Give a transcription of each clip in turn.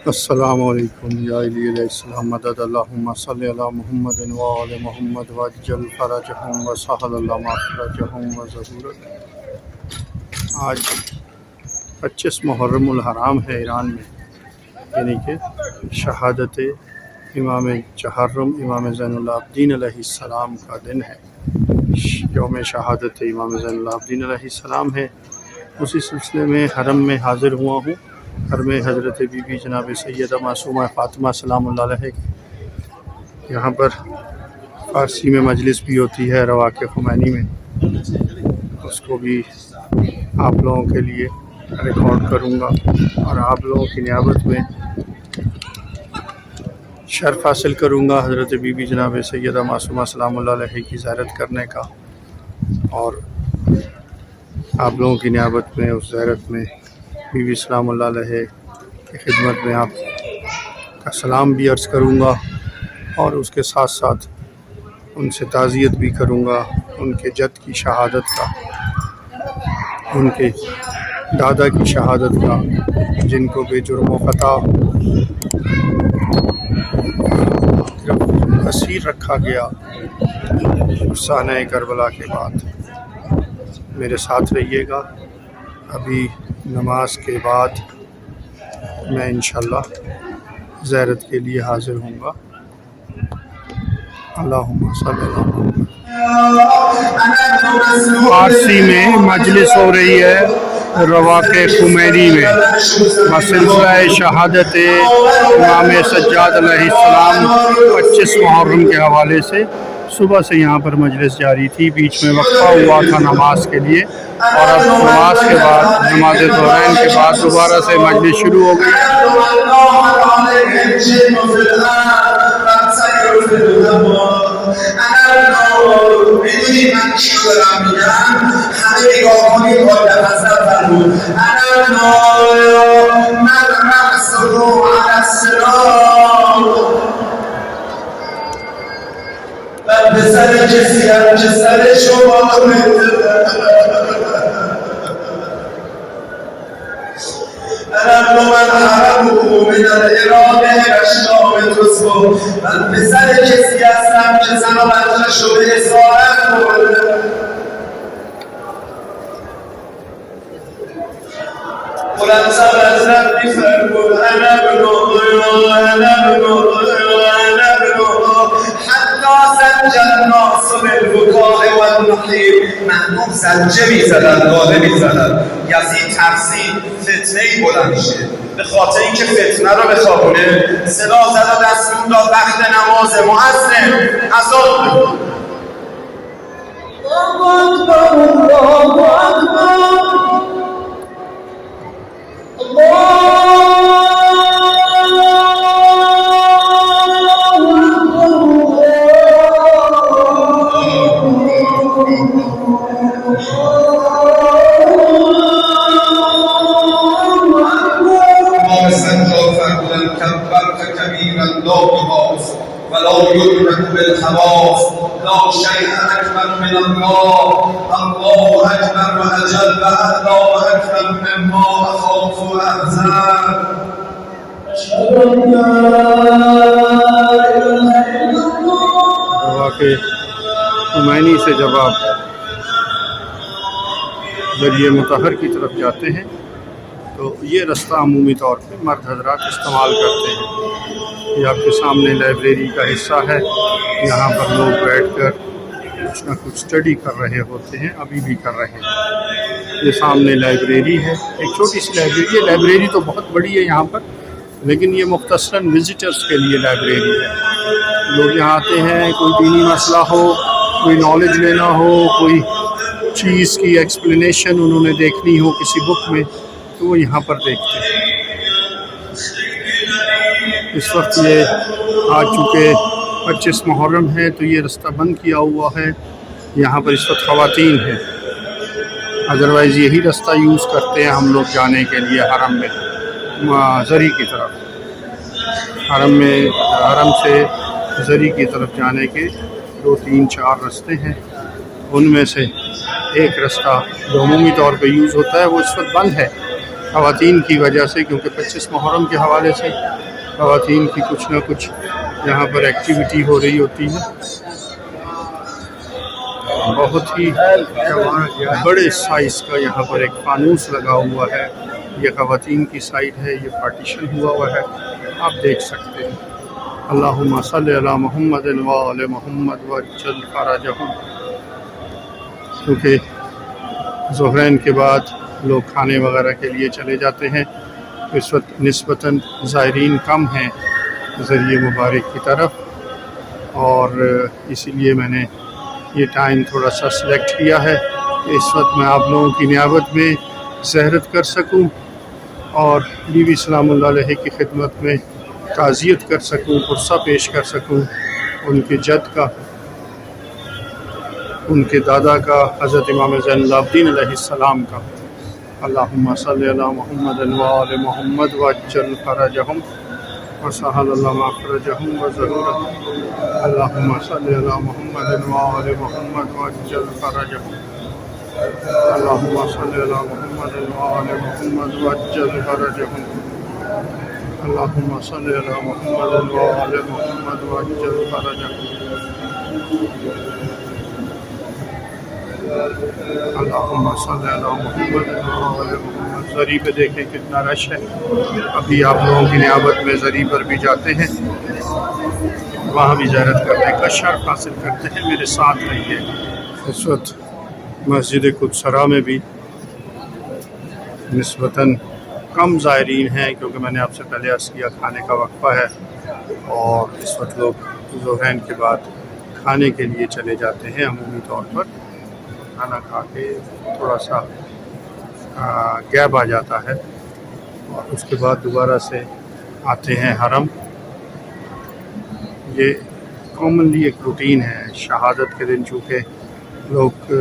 السلام علیکم یا علی علیہ السلام مدد اللہم صلی علی محمد و آل محمد وجل فرجہم وسہل اللہ مخرجہم وظہورت۔ آج 25 محرم الحرام ہے ایران میں، یعنی کہ شہادت امام چہرم امام زین العابدین علیہ السلام کا دن ہے، یوم شہادت امام زین العابدین علیہ السلام ہے۔ اسی سلسلے میں حرم میں حاضر ہوا ہوں۔ حرم حضرت بی بی جناب سیدہ معصومہ فاطمہ سلام اللہ علیہ، یہاں پر فارسی میں مجلس بھی ہوتی ہے رواق خمینی میں، اس کو بھی آپ لوگوں کے لیے ریکارڈ کروں گا اور آپ لوگوں کی نیابت میں شرف حاصل کروں گا حضرت بی بی جناب سیدہ معصومہ سلام اللہ علیہ کی زیارت کرنے کا، اور آپ لوگوں کی نیابت میں اس زیارت میں بی بی سلام اللہ علیہ کی خدمت میں آپ کا سلام بھی عرض کروں گا، اور اس کے ساتھ ساتھ ان سے تعزیت بھی کروں گا ان کے جد کی شہادت کا، ان کے دادا کی شہادت کا، جن کو بے جرم و خطا اسیر رکھا گیا سانحہ کربلا کے بعد۔ میرے ساتھ رہیے گا، ابھی نماز کے بعد میں انشاءاللہ زیارت کے لیے حاضر ہوں گا۔ اللہم صلی اللہ علیہ وسلم۔ فارسی میں مجلس ہو رہی ہے رواق خمینی میں، سلسلہ شہادت امام سجاد علیہ السلام 25 محرم کے حوالے سے صبح سے یہاں پر مجلس جاری تھی، بیچ میں وقفہ ہوا تھا نماز کے لیے، اور اب نماز کے بعد نماز ظہرین کے بعد دوبارہ سے مجلس شروع ہو گئی۔ من العراق اشتاق تسبو من پسر کسی هستم که زن و بچه شده اسارت برده. مرتب از رب میفرمود انا ابنو انا ابنو انا ابنو حتی زج الناس بالبکاء والنحیب. مردم زجه میزدن، داده میزدن. یزید ترسید فتنه‌ای بلند شه، به خاطر اینکه فتنه رو بخوابونه صدا زد و دستور داد وقت نماز مؤذن اذان بگو. الله اکبر الله اکبر ولا يدرك بالحواس لا شيء أكبر من الله. الله أكبر وأجل الله أكبر مما أخاف وأحزن. أشهد أن لا إله إلا الله. رواق خمینی سے جب آپ ذریعہ مطہر کی طرف جاتے ہیں تو یہ رستہ عمومی طور پہ مرد حضرات استعمال کرتے ہیں۔ یہ آپ کے سامنے لائبریری کا حصہ ہے، یہاں پر لوگ بیٹھ کر کچھ نہ کچھ اسٹڈی کر رہے ہوتے ہیں، ابھی بھی کر رہے ہیں۔ یہ سامنے لائبریری ہے، ایک چھوٹی سی لائبریری ہے۔ لائبریری تو بہت بڑی ہے یہاں پر، لیکن یہ مختصراً وزٹرز کے لیے لائبریری ہے۔ لوگ یہاں آتے ہیں، کوئی دینی مسئلہ ہو، کوئی نالج لینا ہو، کوئی چیز کی ایکسپلینیشن انہوں نے دیکھنی ہو کسی بک میں، تو وہ یہاں پر دیکھتے ہیں۔ اس وقت یہ آج چونکہ 25 محرم ہے تو یہ رستہ بند کیا ہوا ہے، یہاں پر اس وقت خواتین ہیں، ادروائز یہی رستہ یوز کرتے ہیں ہم لوگ جانے کے لیے حرم میں زری کی طرف۔ حرم سے زری کی طرف جانے کے 2 3 4 رستے ہیں، ان میں سے ایک رستہ جو عمومی طور پہ یوز ہوتا ہے وہ اس وقت بند ہے، خواتین کی وجہ سے، کیونکہ 25 محرم کے حوالے سے خواتین کی کچھ نہ کچھ یہاں پر ایکٹیویٹی ہو رہی ہوتی ہے۔ بہت ہی بڑے سائز کا یہاں پر ایک فانوس لگا ہوا ہے، یہ خواتین کی سائڈ ہے، یہ پارٹیشن ہوا ہے، آپ دیکھ سکتے ہیں۔ اللہم صلی علی محمد وآل محمد وعجل فرجہم۔ کیونکہ ظہرین کے بعد لوگ کھانے وغیرہ کے لیے چلے جاتے ہیں، اس وقت نسبتاً زائرین کم ہیں ذریعہ مبارک کی طرف، اور اسی لیے میں نے یہ ٹائم تھوڑا سا سلیکٹ کیا ہے کہ اس وقت میں آپ لوگوں کی نیابت میں زیارت کر سکوں اور بی بی سلام اللہ علیہ کی خدمت میں تعزیت کر سکوں، قرصہ پیش کر سکوں ان کے جد کا، ان کے دادا کا، حضرت امام زین العابدین علیہ السلام کا۔ اللہم صلی علی محمد وآل محمد وعجل فرجہم وسہل اللہ مخرجہم وظہورہم۔ اللہم صلی علی محمد وآل محمد وعجل فرجہم۔ اللہم صلی علی محمد وآل محمد وعجل فرجہم۔ اللہم صلی علی محمد وآل محمد وعجل فرجہم۔ اللہم صلی علی محمد وآل محمد۔ زری پہ دیکھیں کتنا رش ہے، ابھی آپ لوگوں کی نیابت میں زری پر بھی جاتے ہیں، وہاں بھی زیارت کرنے کا شرف حاصل کرتے ہیں، میرے ساتھ رہیے۔ اس وقت مسجد قدسرا میں بھی نسبتاً کم زائرین ہیں، کیونکہ میں نے آپ سے پہلے عرض کیا کھانے کا وقفہ ہے، اور اس وقت لوگ ظہرین کے بعد کھانے کے لیے چلے جاتے ہیں عمومی طور پر، کھانا کھا کے تھوڑا سا گیپ آ جاتا ہے، اور اس کے بعد دوبارہ سے آتے ہیں حرم۔ یہ کامنلی ایک روٹین ہے شہادت کے دن، چونکہ لوگ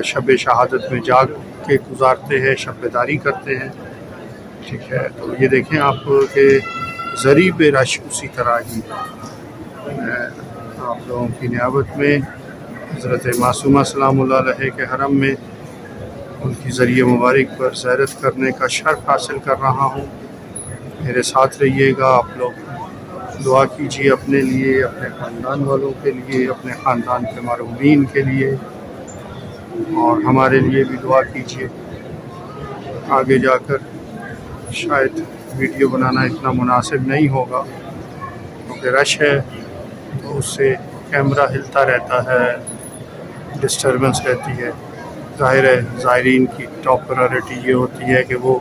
شب شہادت میں جاگ کے گزارتے ہیں، شب بیداری کرتے ہیں، ٹھیک ہے۔ تو یہ دیکھیں آپ کہ زری پہ رش اسی طرح ہی ہے۔ آپ لوگوں کی نیابت میں حضرت معصومہ سلام اللہ علیہ کے حرم میں ان کی ذریعہ مبارک پر زیارت کرنے کا شرف حاصل کر رہا ہوں، میرے ساتھ رہیے گا۔ آپ لوگ دعا کیجیے اپنے لیے، اپنے خاندان والوں کے لیے، اپنے خاندان کے مرحومین کے لیے، اور ہمارے لیے بھی دعا کیجیے۔ آگے جا کر شاید ویڈیو بنانا اتنا مناسب نہیں ہوگا، کیونکہ رش ہے تو اس سے کیمرہ ہلتا رہتا ہے، ڈسٹربنس رہتی ہے۔ ظاہر ہے زائرین کی ٹاپ پرائرٹی یہ ہوتی ہے کہ وہ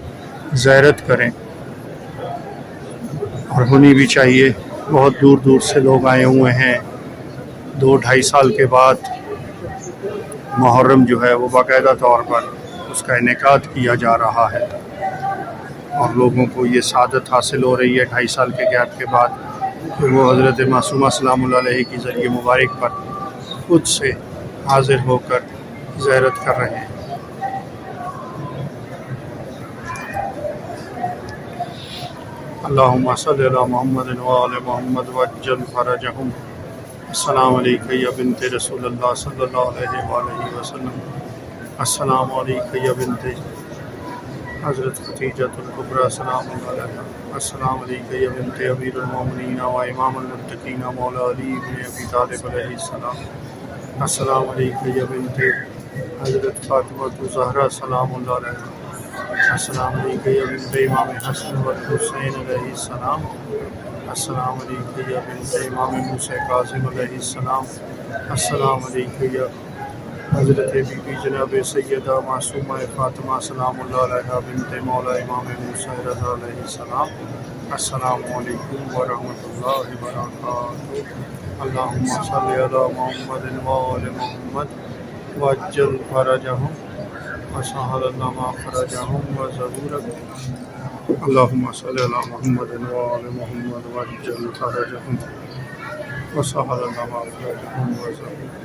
زیارت کریں، اور ہونی بھی چاہیے۔ بہت دور دور سے لوگ آئے ہوئے ہیں، 2-2.5 سال کے بعد محرم جو ہے وہ باقاعدہ طور پر اس کا انعقاد کیا جا رہا ہے، اور لوگوں کو یہ سعادت حاصل ہو رہی ہے 2.5 سال کے گیپ کے بعد کہ وہ حضرت معصومہ سلام اللہ علیہ کی ذریعہ مبارک پر خود سے حاضر ہو کر زیارت کر رہے ہیں۔ اللہم صلی علی محمد وآل محمد وعجل فرجہم۔ السلام علیکم یا بنت رسول اللہ صلی اللہ علیہ وآلہ وسلم۔ السلام علیکم یا بنت حضرت خدیجہ الکبریٰ سلام اللہ علیہ۔ السلام علیکم یا بنت امیر المومنین و امام المتقین مولا علی بن ابی طالب علیہ السلام۔ السلام علیکم یا بنت حضرت فاطمہ الزہرا سلام اللہ علیہ۔ السلام علیکم یا بنت امام حسن والحسین علیہ السلام۔ السلام علیکم یا بنت امام موسیٰ کاظم علیہ السلام۔ السلام علیکم یا حضرت بی بی جناب سیدہ معصومہ فاطمہ سلام اللہ علیہ بنت مولا امام موسیٰ رضا علیہ السلام۔ السلام علیکم ورحمۃ اللہ وبرکاتہ۔ اللہم صلی علی محمد وآل محمد وعجل فرجہم وسہل اللہ مخرجہم وظہورہم۔ اللہم صلی علی محمد وآل محمد وعجل فرجہم وسہل اللہ مخرجہم وظہورہم۔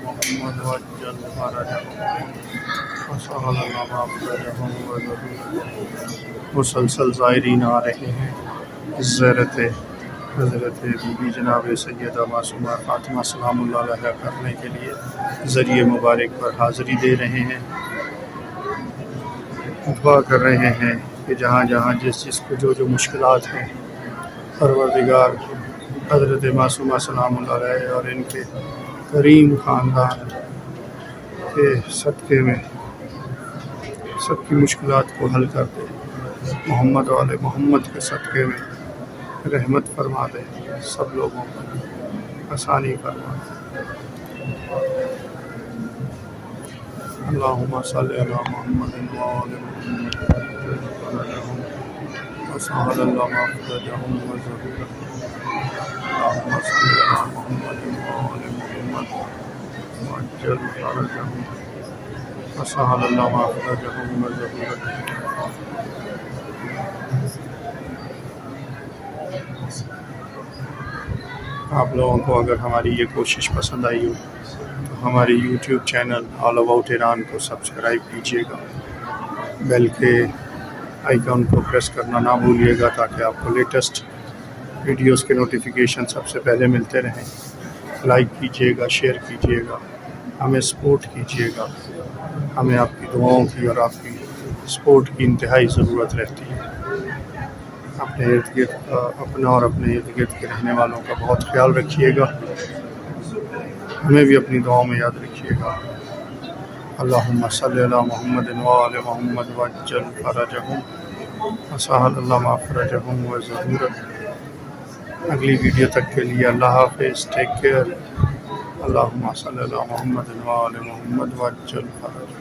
محمد وعجل فرجہم وسہل اللہ مخرجہم وظہورہم۔ مسلسل زائرین آ رہے ہیں زیارت حضرت بی بی جناب سیدہ معصومہ فاطمہ سلام اللہ علیہ کرنے کے لیے ذریعہ مبارک پر حاضری دے رہے ہیں، دعا کر رہے ہیں کہ جہاں جہاں جس کو جو مشکلات ہیں، پروردگار حضرت معصومہ سلام اللہ علیہ اور ان کے کریم خاندان کے صدقے میں سب کی مشکلات کو حل کر دے، محمد والے محمد کے صدقے میں رحمت فرما دے، سب لوگوں کو آسانی فرما دے۔ اللہم صلی علی محمد وآل محمد وسہل اللہ مغفرتہم وزہورہم۔ اللہم صلی علی محمد وآل محمد وعجل فرجہم وسہل اللہ مغفرتہم وزہورہم۔ آپ لوگوں کو اگر ہماری یہ کوشش پسند آئی ہو تو ہماری YouTube channel all about Iran کو سبسکرائب کیجیے گا، بیل کے آئیکن کو پریس کرنا نہ بھولیے گا تاکہ آپ کو لیٹسٹ ویڈیوز کے نوٹیفیکیشن سب سے پہلے ملتے رہیں۔ لائک کیجیے گا، شیئر کیجیے گا، ہمیں سپورٹ کیجیے گا، ہمیں آپ کی دعاؤں کی اور آپ کی سپورٹ کی انتہائی ضرورت رہتی ہے۔ اپنے ارد گرد اپنا اور اپنے ارد گرد کے رہنے والوں کا بہت خیال رکھیے گا، ہمیں بھی اپنی دعاؤں میں یاد رکھیے گا۔ اللہم صلی علی محمد وآل محمد وعجل فرجہم وسہل اللہ مغفرتہم وزہورہم۔ اگلی ویڈیو تک کے لیے اللہ حافظ، ٹیک کیئر۔ اللہم صلی علی محمد وآل محمد وعجل فرجہم۔